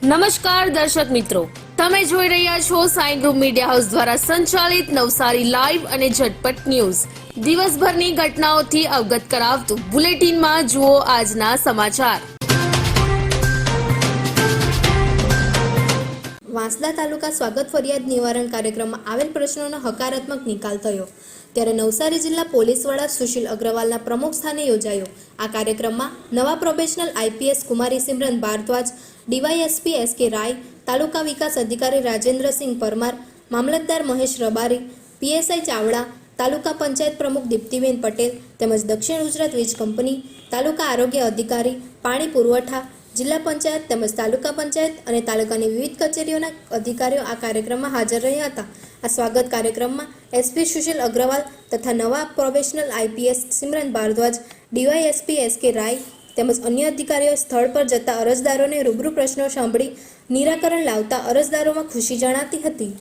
નમસ્કાર દર્શક મિત્રો, તમે જોઈ રહ્યા છો સાઈ ગ્રુપ મીડિયા હાઉસ દ્વારા સંચાલિત નવસારી લાઈવ અને ઝટપટ ન્યૂઝ. દિવસભરની ઘટનાઓથી અવગત કરાવતું બુલેટિનમાં જુઓ આજના સમાચાર. વાંસદા તાલુકા સ્વાગત ફરિયાદ નિવારણ કાર્યક્રમમાં આવેલ પ્રશ્નોનો હકારાત્મક નિકાલ થયો. ત્યારે નવસારી જિલ્લા પોલીસ વડા સુશીલ અગ્રવાલના પ્રમુખ સ્થાને યોજાયો. આ કાર્યક્રમમાં નવા પ્રોબેશનલ આઈપીએસ કુમારી સિમરન ભારદ્વાજ, ડીવાયએસપી એસકે રાય, તાલુકા વિકાસ અધિકારી રાજેન્દ્રસિંહ પરમાર, મામલતદાર મહેશ રબારી, પીએસઆઈ ચાવડા, તાલુકા પંચાયત પ્રમુખ દીપ્તિબેન પટેલ તેમજ દક્ષિણ ગુજરાત વીજ કંપની, તાલુકા આરોગ્ય અધિકારી, પાણી પુરવઠા, જિલ્લા પંચાયત તેમજ તાલુકા પંચાયત અને તાલુકાની વિવિધ કચેરીઓના અધિકારીઓ આ કાર્યક્રમમાં હાજર રહ્યા હતા. આ સ્વાગત કાર્યક્રમમાં એસપી સુશીલ અગ્રવાલ તથા નવા probational IPS Simran Bhardwaj, DYSP SK Rai તેમજ અન્ય અધિકારીઓ સ્થળ પર જતા અરજદારોને રૂબરૂ પ્રશ્નો સાંભળી નિરાકરણ લાવતા અરજદારોમાં ખુશી જણાતી હતી.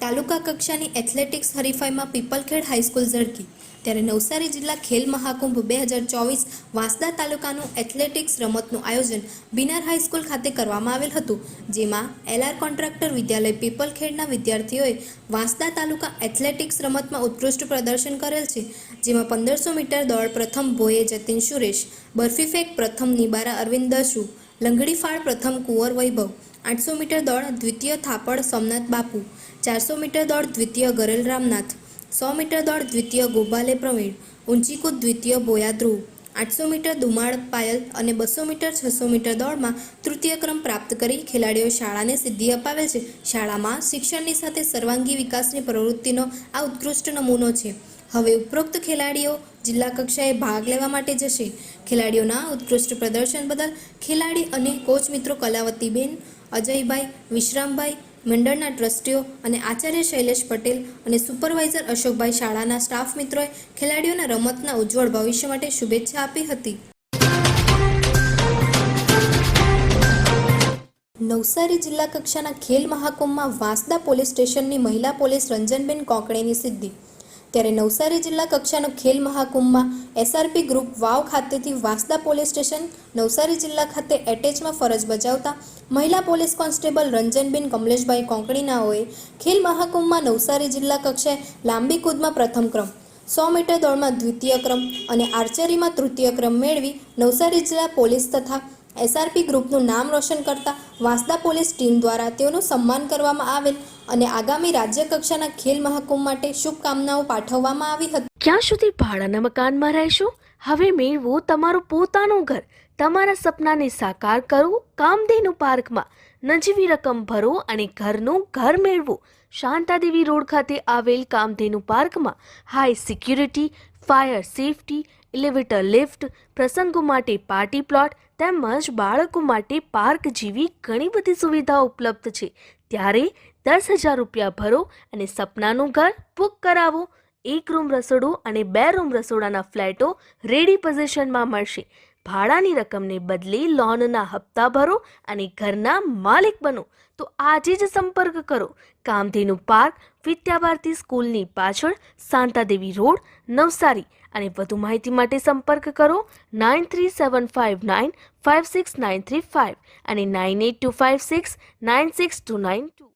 તાલુકા કક્ષાની એથ્લેટિક્સ હરીફાઈમાં પીપલખેડ હાઈસ્કૂલ ઝળકી. ત્યારે નવસારી જિલ્લા ખેલ મહાકુંભ 2024 વાંસદા તાલુકાનું એથ્લેટિક્સ રમતનું આયોજન બિનાર હાઈસ્કૂલ ખાતે કરવામાં આવેલ હતું, જેમાં એલઆર કોન્ટ્રાક્ટર વિદ્યાલય પીપલખેડના વિદ્યાર્થીઓએ વાંસદા તાલુકા એથ્લેટિક્સ રમતમાં ઉત્કૃષ્ટ પ્રદર્શન કરેલ છે. જેમાં 1500 મીટર દોડ પ્રથમ ભોયે જતીન સુરેશ, બરફી ફેંક પ્રથમ નિબારા અરવિંદ દશુ, લંગડી ફાળ પ્રથમ કુંવર વૈભવ, 800 મીટર દોડ દ્વિતીય થાપડ સોમનાથ બાપુ, 400 મીટર દોડ દ્વિતીય ગરેલ રામનાથ, 100 મીટર દોડ દ્વિતીય ગોપાલે પ્રવીણ, ઊંચી કૂદ દ્વિતીય બોયા ધ્રુવ, 800 મીટર દુમાળ પાયલ અને 200 મીટર 600 મીટર દોડમાં તૃતીય ક્રમ પ્રાપ્ત કરી ખેલાડીઓ શાળાને સિદ્ધિ અપાવેલ છે. શાળામાં શિક્ષણની સાથે સર્વાંગી વિકાસની પ્રવૃત્તિનો આ ઉત્કૃષ્ટ નમૂનો છે. હવે ઉપરોક્ત ખેલાડીઓ જિલ્લા કક્ષાએ ભાગ લેવા માટે જશે. ખેલાડીઓના ઉત્કૃષ્ટ પ્રદર્શન બદલ ખેલાડી અને કોચ મિત્રો કલાવતીબેન, અજયભાઈ, વિશ્રામભાઈ, મંડળના ટ્રસ્ટીઓ અને આચાર્ય શૈલેષ પટેલ અને સુપરવાઇઝર અશોકભાઈ, શાળાના સ્ટાફ મિત્રોએ ખેલાડીઓના રમતના ઉજ્જવળ ભવિષ્ય માટે શુભેચ્છા આપી હતી. નવસારી જિલ્લા કક્ષાના ખેલ મહાકુંભમાં વાંસદા પોલીસ સ્ટેશનની મહિલા પોલીસ રંજનબેન કોંકણીની સિદ્ધિ. ત્યારે નવસારી જિલ્લા કક્ષાનો ખેલ મહાકુંભમાં એસઆરપી ગ્રુપ વાવ ખાતેથી વાંસદા પોલીસ સ્ટેશન નવસારી જિલ્લા ખાતે એટેચમાં ફરજ બજાવતા મહિલા પોલીસ કોન્સ્ટેબલ રંજનબેન કમલેશભાઈ કોંકણીનાઓએ ખેલ મહાકુંભમાં નવસારી જિલ્લા કક્ષાએ લાંબી કૂદમાં પ્રથમ ક્રમ, 100 મીટર દોડમાં દ્વિતીય ક્રમ અને આર્ચરીમાં તૃતીય ક્રમ મેળવી નવસારી જિલ્લા પોલીસ તથા એસઆરપી ગ્રુપનું નામ રોશન કરતા વાંસદા પોલીસ ટીમ દ્વારા તેઓનું સન્માન કરવામાં આવેલ અને આગામી રાજ્ય કક્ષાના ખેલ મહાકુંભ માટે શુભકામનાઓ પાઠવવામાં આવી હતી. ક્યાં સુધી ભાડાના મકાનમાં રહેશો? હવે મેળવો તમારું પોતાનું ઘર. તમારા સપનાને સાકાર કરો કામધેનુ પાર્કમાં. નજીવી રકમ ભરો અને ઘરનું ઘર મેળવો. શાંતાદેવી રોડ ખાતે આવેલ કામધેનુ પાર્કમાં high security, fire safety, elevator lift, પ્રસંગો માટે પાર્ટી પ્લોટ તેમજ બાળકો માટે પાર્ક જેવી ઘણી બધી સુવિધાઓ ઉપલબ્ધ છે. ત્યારે 10,000 રૂપિયા ભરો અને સપનાનું ઘર બુક કરાવો. 1 રૂમ રસોડું અને 2 રૂમ રસોડાના ફ્લેટો રેડી પોઝિશનમાં મળશે. ભાડાની રકમને બદલે લોનના હપ્તા ભરો અને ઘરના માલિક બનો. તો આજે જ સંપર્ક કરો. કામધેનુ પાર્ક, વિદ્યાભારતી સ્કૂલની પાછળ, શાંતાદેવી રોડ, નવસારી. અને વધુ માહિતી માટે સંપર્ક કરો 9375956935 અને 9825696292.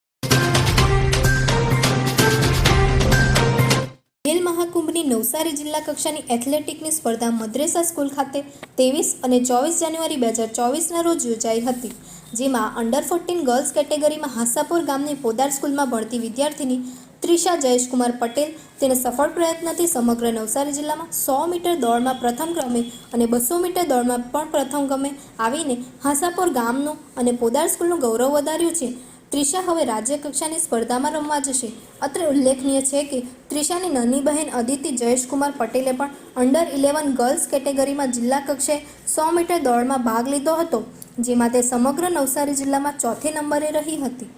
ખેલ મહાકુંભની નવસારી જિલ્લા કક્ષાની એથ્લેટિકની સ્પર્ધા મદ્રેસા સ્કૂલ ખાતે 23 અને 24 જાન્યુઆરી 2024ના રોજ યોજાઈ હતી. જેમાં અંડર 14 ગર્લ્સ કેટેગરીમાં હાંસાપુર ગામની પોદાર સ્કૂલમાં ભણતી વિદ્યાર્થીની ત્રિષા જયેશકુમાર પટેલ તેને સફળ પ્રયત્નથી સમગ્ર નવસારી જિલ્લામાં 100 મીટર દોડમાં પ્રથમ ક્રમે અને 200 મીટર દોડમાં પણ પ્રથમ ક્રમે આવીને હાંસાપુર ગામનું અને પોદાર સ્કૂલનું ગૌરવ વધાર્યું છે. ત્રિષા હવે રાજ્ય કક્ષાની સ્પર્ધામાં રમવા જશે. અત્રે ઉલ્લેખનીય છે કે ત્રિષાની નાની બહેન અદિતિ જયેશકુમાર પટેલે પણ અંડર 11 ગર્લ્સ કેટેગરીમાં જિલ્લા કક્ષાએ 100 મીટર દોડમાં ભાગ લીધો હતો, જેમાં તે સમગ્ર નવસારી જિલ્લામાં 4થે નંબરે રહી હતી.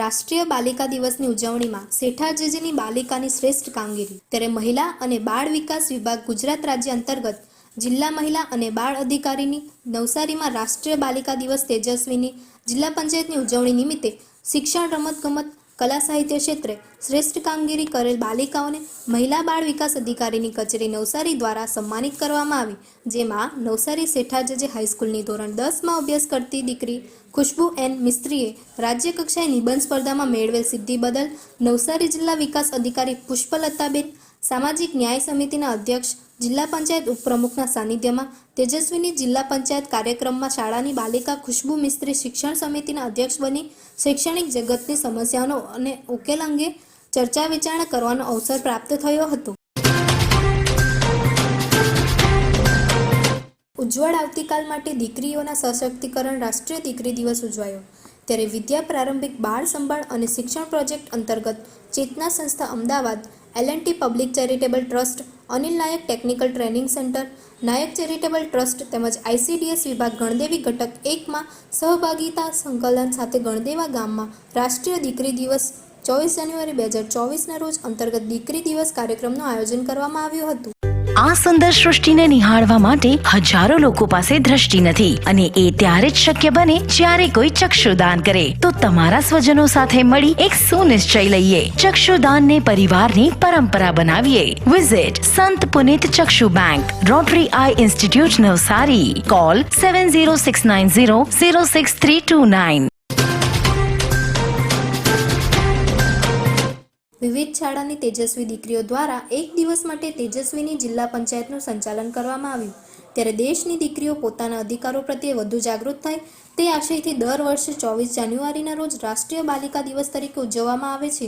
રાષ્ટ્રીય બાલિકા દિવસની ઉજવણીમાં શેઠાજીની બાલિકાની શ્રેષ્ઠ કામગીરી. ત્યારે મહિલા અને બાળ વિકાસ વિભાગ ગુજરાત રાજ્ય અંતર્ગત જિલ્લા મહિલા અને બાળ અધિકારીની નવસારીમાં રાષ્ટ્રીય બાલિકા દિવસ તેજસ્વીની જિલ્લા પંચાયતની ઉજવણી નિમિત્તે શિક્ષણ, રમતગમત, કલા સાહિત્ય ક્ષેત્રે શ્રેષ્ઠ કામગીરી કરેલ બાલિકાઓને મહિલા બાળ વિકાસ અધિકારીની કચેરી નવસારી દ્વારા સન્માનિત કરવામાં આવી, જેમાં નવસારી શેઠાજજે હાઈસ્કૂલની ધોરણ 10માં અભ્યાસ કરતી દીકરી ખુશ્બુ એન મિસ્ત્રીએ રાજ્ય કક્ષાએ નિબંધ સ્પર્ધામાં મેળવેલ સિદ્ધિ બદલ નવસારી જિલ્લા વિકાસ અધિકારી પુષ્પલતાબેન, સામાજિક ન્યાય સમિતિના અધ્યક્ષ, જિલ્લા પંચાયત ઉપપ્રમુખના સાનિધ્યમાં તેજસ્વીની જિલ્લા પંચાયત કાર્યક્રમમાં શાળાની બાલિકા ખુશ્બુ મિસ્ત્રી શિક્ષણ સમિતિના અધ્યક્ષ બની શૈક્ષણિક જગતની સમસ્યાઓનો અને ઉકેલ અંગે ચર્ચા વિચારણા કરવાનો અવસર પ્રાપ્ત થયો હતો. ઉજ્જવળ આવતીકાલ માટે દીકરીઓના સશક્તિકરણ રાષ્ટ્રીય દીકરી દિવસ ઉજવાયો. ત્યારે વિદ્યા પ્રારંભિક બાળ સંભાળ અને શિક્ષણ પ્રોજેક્ટ અંતર્ગત ચેતના સંસ્થા Ahmedabad, L&T public charitable trust, Anil Naik technical training centre, Naik charitable trust તેમજ ICDS વિભાગ ગણદેવી ઘટક 1માં સહભાગિતા સંકલન સાથે ગણદેવા ગામમાં રાષ્ટ્રીય દીકરી દિવસ 24 જાન્યુઆરી 2024ના રોજ અંતર્ગત દીકરી દિવસ કાર્યક્રમનું આયોજન કરવામાં આવ્યું હતું. આ સુંદર સૃષ્ટિને નિહાળવા માટે હજારો લોકો પાસે દ્રષ્ટિ નથી અને એ ત્યારે જ શક્ય બને જ્યારે કોઈ ચક્ષુદાન કરે. તો તમારા સ્વજનો સાથે મળી એક સુનિશ્ચય લઈએ, ચક્ષુદાનને પરિવારની પરંપરા બનાવીએ. Visit Sant Punit Chakshu bank, rotary eye institute Navsari. Call 7069006329. વિવિધ શાળાની તેજસ્વી દીકરીઓ દ્વારા એક દિવસ માટે તેજસ્વીની જિલ્લા પંચાયતનું સંચાલન કરવામાં આવ્યું. ત્યારે દેશની દીકરીઓ પોતાના અધિકારો પ્રત્યે વધુ જાગૃત થાય તે આશયથી દર વર્ષે 24 જાન્યુઆરીના રોજ રાષ્ટ્રીય બાલિકા દિવસ તરીકે ઉજવવામાં આવે છે.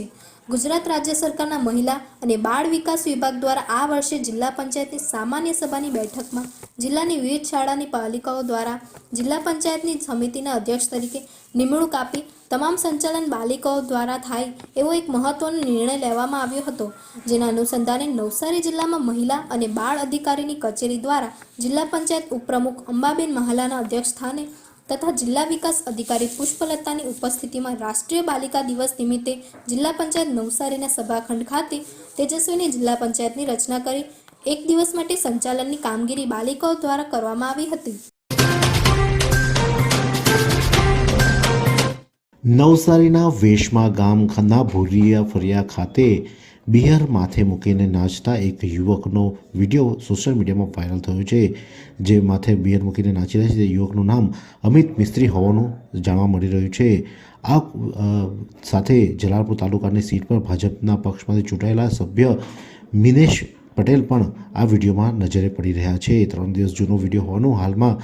ગુજરાત રાજ્ય સરકારના મહિલા અને બાળ વિકાસ વિભાગ દ્વારા આ વર્ષે જિલ્લા પંચાયતની સામાન્ય સભાની બેઠકમાં જિલ્લાની વિવિધ શાળાની પાલિકાઓ દ્વારા જિલ્લા પંચાયતની સમિતિના અધ્યક્ષ તરીકે નિમણૂક આપી તમામ સંચાલન બાલિકાઓ દ્વારા થાય એવો એક મહત્વનો નિર્ણય લેવામાં આવ્યો હતો. જેના અનુસંધાને નવસારી જિલ્લામાં મહિલા અને બાળ અધિકારીની કચેરી દ્વારા જિલ્લા પંચાયત ઉપપ્રમુખ અંબાબેન મહાલાના અધ્યક્ષ સ્થાને તથા જિલ્લા વિકાસ અધિકારી પુષ્પલતાની ઉપસ્થિતિમાં રાષ્ટ્રીય બાલિકા દિવસ નિમિત્તે જિલ્લા પંચાયત નવસારીના સભાખંડ ખાતે તેજસ્વીની જિલ્લા પંચાયતની રચના કરી એક દિવસ માટે સંચાલનની કામગીરી બાલિકાઓ દ્વારા કરવામાં આવી હતી. નવસારીના વેશમા ગામ ખન્ના ભૂરિયા ફરિયા ખાતે બિયર માથે મૂકીને નાચતા એક યુવકનો વિડીયો સોશિયલ મીડિયામાં વાયરલ થયો છે. જે માથે બિયર મૂકીને નાચી રહ્યા છે તે યુવકનું નામ અમિત મિસ્ત્રી હોવાનું જાણવા મળી રહ્યું છે. આ સાથે જલાલપુર તાલુકાની સીટ પર ભાજપના પક્ષમાંથી ચૂંટાયેલા સભ્ય મિનેશ પટેલ પણ આ વિડીયોમાં નજરે પડી રહ્યા છે. 3 દિવસ જૂનો વિડીયો હોવાનું હાલમાં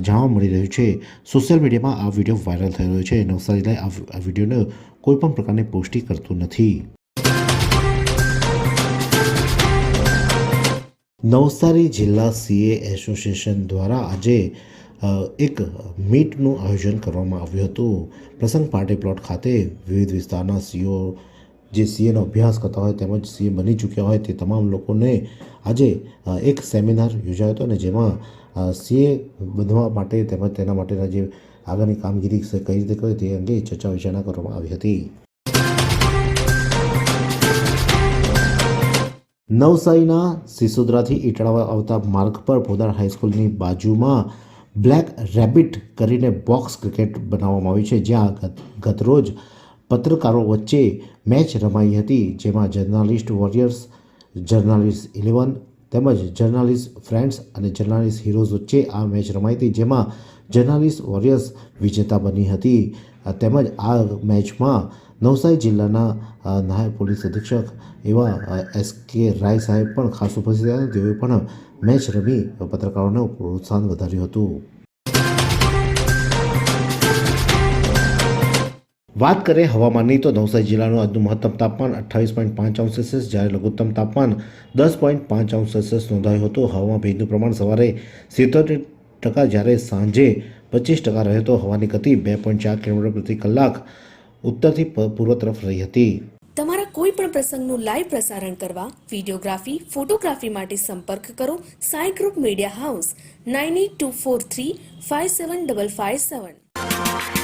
જાણવા મળી રહ્યું છે. સોશિયલ મીડિયામાં આ વિડીયો વાયરલ થઈ રહ્યો છે. નવસારી લાઈવ આ વિડીયોને કોઈ પણ પ્રકારની પુષ્ટિ કરતું નથી. નવસારી જિલ્લા CA એસોસિએશન દ્વારા આજે એક મીટનું આયોજન કરવામાં આવ્યું હતું. પ્રસંગ પાર્ટી પ્લોટ ખાતે વિવિધ વિસ્તારના CEO જે CAનો અભ્યાસ કરતા હોય તેમજ CA બની ચૂક્યા હોય તે તમામ લોકોને આજે એક સેમિનાર યોજાયો હતો અને જેમાં CA બનવા માટે તેમજ તેના માટેના જે આગળની કામગીરી કઈ રીતે કરે તે અંગે ચર્ચા વિચારણા કરવામાં આવી હતી. નવસારીના સિસોદરાથી ઇટાળા આવતા માર્ગ પર પોદાર હાઈસ્કૂલની બાજુમાં બ્લેક રેબિટ કરીને બોક્સ ક્રિકેટ બનાવવામાં આવી છે, જ્યાં ગતરોજ પત્રકારો વચ્ચે મેચ રમાઈ હતી. જેમાં જર્નાલિસ્ટ વોરિયર્સ, જર્નાલિસ્ટ 11 તેમજ જર્નાલિસ્ટ ફ્રેન્ડ્સ અને જર્નાલિસ્ટ હીરોઝ વચ્ચે આ મેચ રમાઈ હતી. જેમાં જર્નાલિસ્ટ વોરિયર્સ વિજેતા બની હતી. તેમજ આ મેચમાં નવસારી જિલ્લાના નાયબ પોલીસ અધિક્ષક એવા SK રાય સાહેબ પણ ખાસ ઉપસ્થિત હતા. તેઓએ પણ મેચ રમી પત્રકારોને પ્રોત્સાહન વધાર્યું હતું. વાત કરીએ હવામાનની તો નવસારી જિલ્લાનું આજનું મહત્તમ તાપમાન 28.5 જ્યારે લઘુત્તમ તાપમાન 10.5 નોંધાયું હતું. હવામાં ભેજનું પ્રમાણ સવારે 77% જ્યારે સાંજે 25% રહ્યો હતો. હવાની ગતિ 2.4 કિલોમીટર પ્રતિ કલાક ઉત્તરથી પૂર્વ તરફ રહી હતી. તમારા કોઈ પણ પ્રસંગનું લાઈવ પ્રસારણ કરવા, વિડીયોગ્રાફી, ફોટોગ્રાફી માટે સંપર્ક કરો સાઈ ગ્રુપ મીડિયા હાઉસ 9824357557.